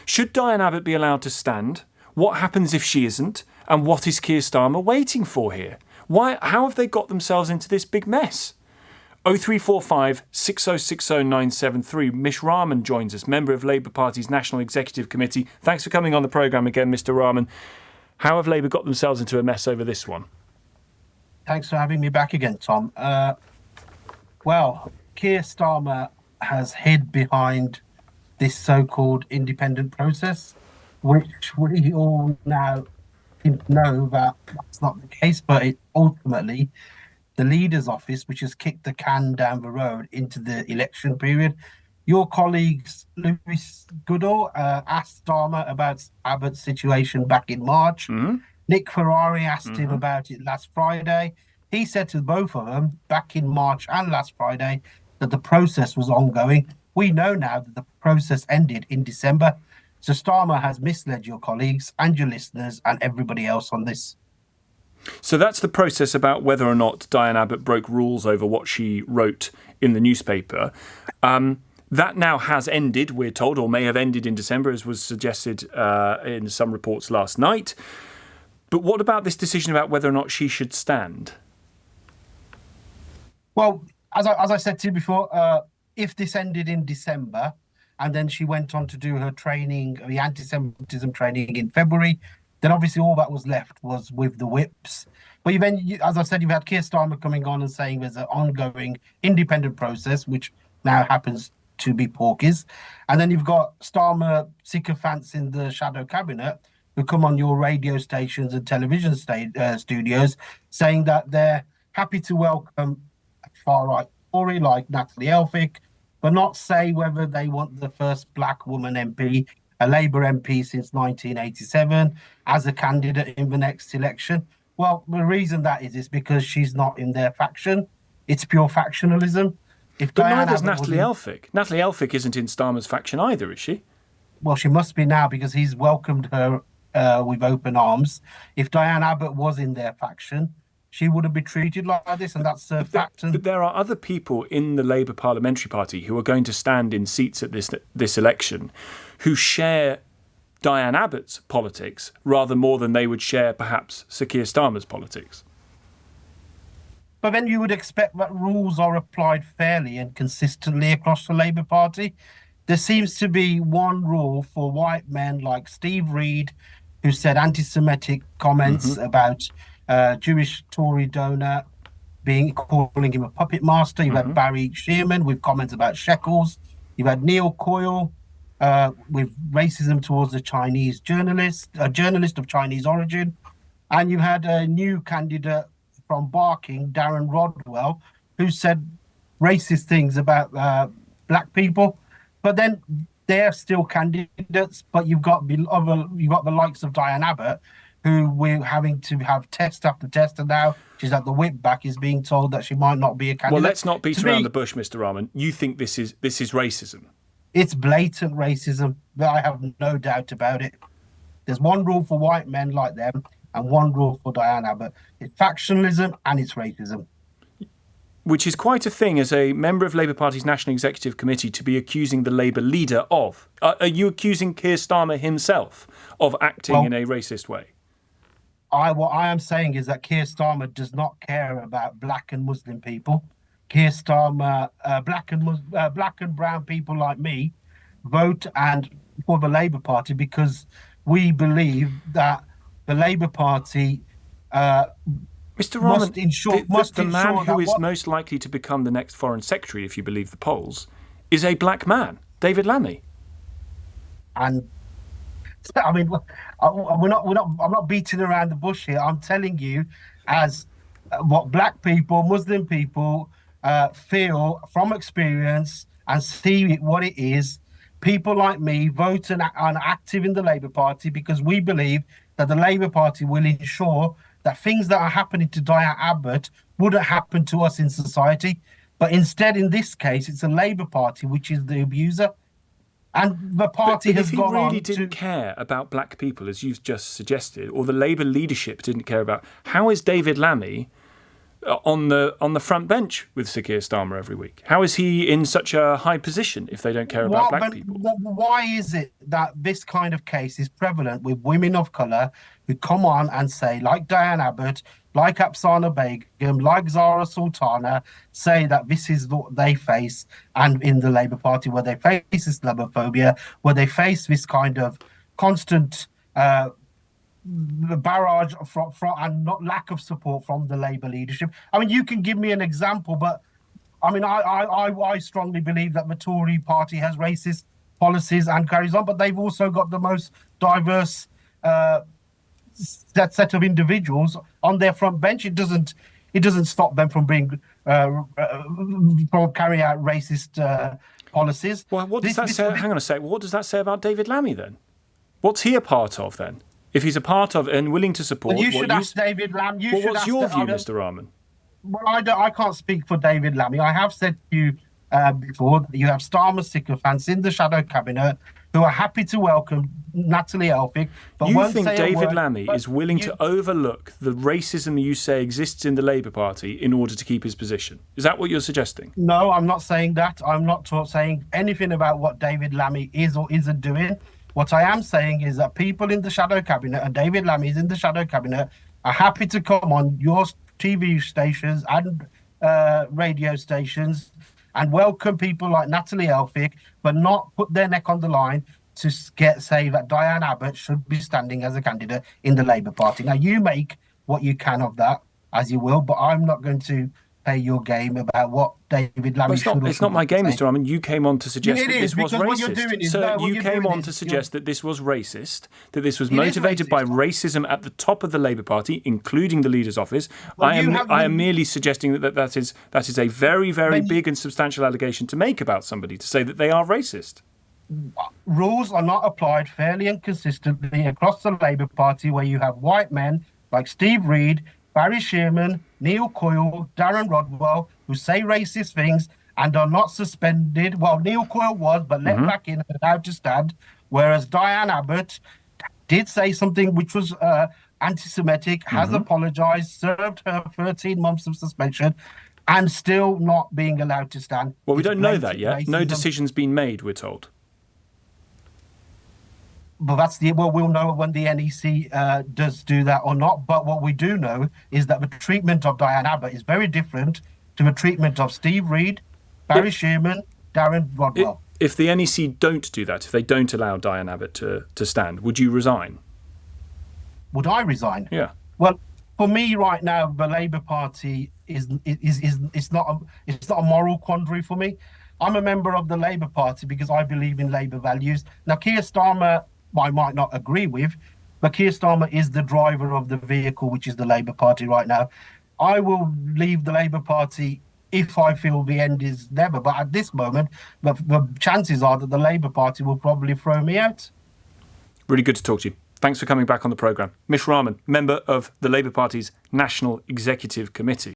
Should Diane Abbott be allowed to stand? What happens if she isn't? And what is Keir Starmer waiting for here? How have they got themselves into this big mess? 0345 6060 973. Mish Rahman joins us, member of Labour Party's National Executive Committee. Thanks for coming on the programme again, Mr. Rahman. How have Labour got themselves into a mess over this one? Thanks for having me back again, Tom. Well, Keir Starmer has hid behind this so-called independent process, which we all now know that that's not the case, but it ultimately the leader's office, which has kicked the can down the road into the election period. Your colleagues, Lewis Goodall, asked Starmer about Abbott's situation back in March. Mm-hmm. Nick Ferrari asked him about it last Friday. He said to both of them back in March and last Friday that the process was ongoing. We know now that the process ended in December. So Starmer has misled your colleagues and your listeners and everybody else on this. So that's the process about whether or not Diane Abbott broke rules over what she wrote in the newspaper. That now has ended, we're told, or may have ended in December, as was suggested in some reports last night. But what about this decision about whether or not she should stand? Well, as I said to you before, if this ended in December and then she went on to do her training, the anti-Semitism training in February, then obviously all that was left was with the whips. But as I said, you've had Keir Starmer coming on and saying there's an ongoing independent process, which now happens to be Porky's. And then you've got Starmer sycophants in the shadow cabinet who come on your radio stations and television studios saying that they're happy to welcome a far-right Tory like Natalie Elphicke, but not say whether they want the first black woman MP, a Labour MP since 1987, as a candidate in the next election. Well, the reason that is because she's not in their faction. It's pure factionalism. But neither is Natalie Elphicke. Natalie Elphicke isn't in Starmer's faction either, is she? Well, she must be now because he's welcomed her with open arms. If Diane Abbott was in their faction, she wouldn't be treated like this, and that's a fact. But there are other people in the Labour Parliamentary Party who are going to stand in seats at this election who share Diane Abbott's politics rather more than they would share perhaps Sir Keir Starmer's politics. But then you would expect that rules are applied fairly and consistently across the Labour Party. There seems to be one rule for white men like Steve Reid, who said anti-Semitic comments about Jewish Tory donor calling him a puppet master. You've had Barry Shearman with comments about shekels. You've had Neil Coyle with racism towards a Chinese journalist, a journalist of Chinese origin. And you had a new candidate from Barking, Darren Rodwell, who said racist things about black people. But then they're still candidates, but you've got the likes of Diane Abbott, who we're having to have test after test, and now she's at the whip back, is being told that she might not be a candidate. Well, let's not beat around the bush, Mr. Rahman. You think this is racism? It's blatant racism. I have no doubt about it. There's one rule for white men like them and one rule for Diane Abbott. It's factionalism and it's racism. Which is quite a thing as a member of Labour Party's National Executive Committee to be accusing the Labour leader of. Are you accusing Keir Starmer himself of acting in a racist way? What I am saying is that Keir Starmer does not care about black and Muslim people. Keir Starmer, black and brown people like me, vote for the Labour Party because we believe that the Labour Party Mr. Rahman, the man who is most likely to become the next Foreign Secretary, if you believe the polls, is a black man, David Lammy. And I mean, I'm not beating around the bush here. I'm telling you, as what black people, Muslim people feel from experience and see what it is. People like me vote and are active in the Labour Party because we believe that the Labour Party will ensure that things that are happening to Diane Abbott wouldn't happen to us in society. But instead, in this case, it's a Labour Party which is the abuser. And the party has gone on. If he really didn't care about black people, as you've just suggested, or the Labour leadership didn't care about, how is David Lammy on the front bench with Sir Keir Starmer every week? How is he in such a high position if they don't care about black people? Why is it that this kind of case is prevalent with women of colour who come on and say, like Diane Abbott, like Apsana Begum, like Zara Sultana, say that this is what they face, and in the Labour Party, where they face this Islamophobia, where they face this kind of constant barrage from and not lack of support from the Labour leadership. I mean, you can give me an example, but I mean, I strongly believe that the Tory party has racist policies and carries on, but they've also got the most diverse set of individuals on their front bench. It doesn't stop them from being from carrying out racist policies. Well, what does that say? Hang on a sec. What does that say about David Lammy then? What's he a part of then? If he's a part of and willing to support, well, you should ask David Lammy. What's your view, Mr. Rahman? Well, I can't speak for David Lammy. I have said to you before that you have Starmer sycophants in the shadow cabinet who are happy to welcome Natalie Elphicke. But you think David Lammy is willing to overlook the racism you say exists in the Labour Party in order to keep his position? Is that what you're suggesting? No, I'm not saying that. I'm not saying anything about what David Lammy is or isn't doing. What I am saying is that people in the shadow cabinet, and David Lammy is in the shadow cabinet, are happy to come on your TV stations and radio stations and welcome people like Natalie Elphicke, but not put their neck on the line to say that Diane Abbott should be standing as a candidate in the Labour Party. Now, you make what you can of that, as you will, but I'm not going to play your game about what David Lammy should. It's not my game, Mr. Rahman. You came on to suggest that this was racist. You came on to suggest that this was racist, that this was motivated by racism at the top of the Labour Party, including the leader's office. I am merely suggesting that is a very, very big and substantial allegation to make about somebody, to say that they are racist. Rules are not applied fairly and consistently across the Labour Party, where you have white men like Steve Reid, Barry Shearman, Neil Coyle, Darren Rodwell, who say racist things and are not suspended. Well, Neil Coyle was, but let back in and allowed to stand. Whereas Diane Abbott did say something which was anti-Semitic, has apologised, served her 13 months of suspension, and still not being allowed to stand. Well, we don't know that yet. No decision's been made, we're told. But we'll know when the NEC does do that or not. But what we do know is that the treatment of Diane Abbott is very different to the treatment of Steve Reid, Barry Shearman, Darren Rodwell. If the NEC don't do that, if they don't allow Diane Abbott to stand, would you resign? Would I resign? Yeah. Well, for me right now, the Labour Party is not a moral quandary for me. I'm a member of the Labour Party because I believe in Labour values. Now, Keir Starmer, I might not agree with, but Keir Starmer is the driver of the vehicle, which is the Labour Party right now. I will leave the Labour Party if I feel the end is never. But at this moment, the chances are that the Labour Party will probably throw me out. Really good to talk to you. Thanks for coming back on the programme. Mish Rahman, member of the Labour Party's National Executive Committee.